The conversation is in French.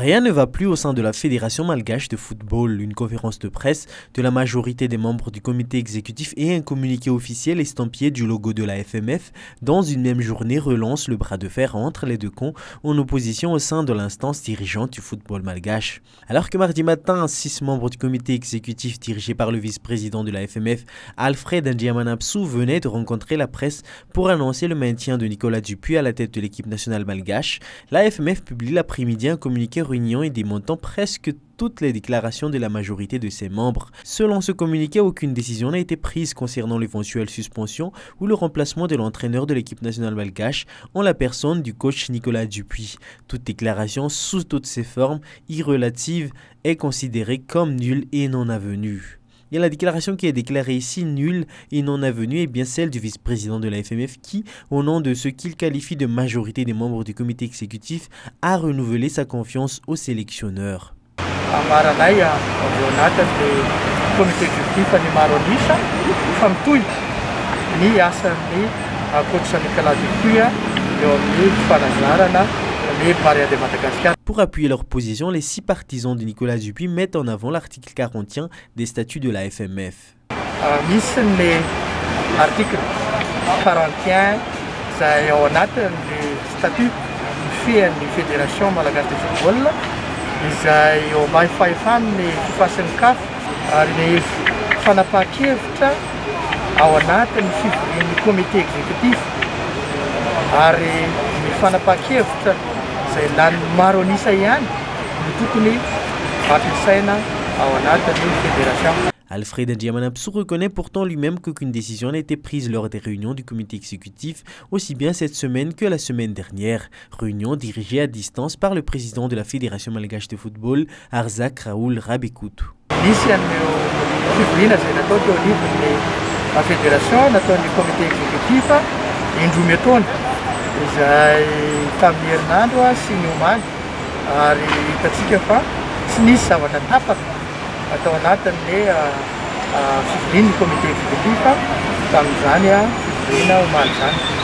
Rien ne va plus au sein de la Fédération malgache de football. Une conférence de presse de la majorité des membres du comité exécutif et un communiqué officiel estampillé du logo de la FMF dans une même journée relance le bras de fer entre les deux camps en opposition au sein de l'instance dirigeante du football malgache. Alors que mardi matin, 6 membres du comité exécutif dirigé par le vice-président de la FMF, Alfred Ndiamanapsou, venaient de rencontrer la presse pour annoncer le maintien de Nicolas Dupuis à la tête de l'équipe nationale malgache. La FMF publie l'après-midi un communiqué réunion et démontant presque toutes les déclarations de la majorité de ses membres. Selon ce communiqué, aucune décision n'a été prise concernant l'éventuelle suspension ou le remplacement de l'entraîneur de l'équipe nationale malgache en la personne du coach Nicolas Dupuis. Toute déclaration, sous toutes ses formes irrelatives, est considérée comme nulle et non avenue. Et la déclaration qui est déclarée ici nulle et non avenue est bien celle du vice-président de la FMF qui, au nom de ce qu'il qualifie de majorité des membres du comité exécutif, a renouvelé sa confiance au sélectionneur. Pour appuyer leur position, les 6 partisans de Nicolas Dupuis mettent en avant l'article 41 des statuts de la FMF. L'article 41 c'est au statut de la Fédération malgache de football. Izay eo amin'ny fahefany ny fifasin'ny CAF ary ny fanapakevitra ao anatin'ny fivorian'ny komite exécutif ary ny fanapakevitra izay lany maro anisa ihany no tokony ampiasaina ao anatin'ny fédération. Alfred Ndiamanapsou reconnaît pourtant lui-même qu'aucune décision n'a été prise lors des réunions du comité exécutif, aussi bien cette semaine que la semaine dernière. Réunion dirigée à distance par le président de la Fédération malgache de football, Arzak Raoul Rabekoutou. La fédération nataon'ny comité exécutif indroa metaona izay tamin'ny herinandro sy ny omaly ary hitatsika fa tsy nisy zavatra tapaka atao anatin'le fivorian'ny comité exécutif tamin'izany fivoriana omaly zany.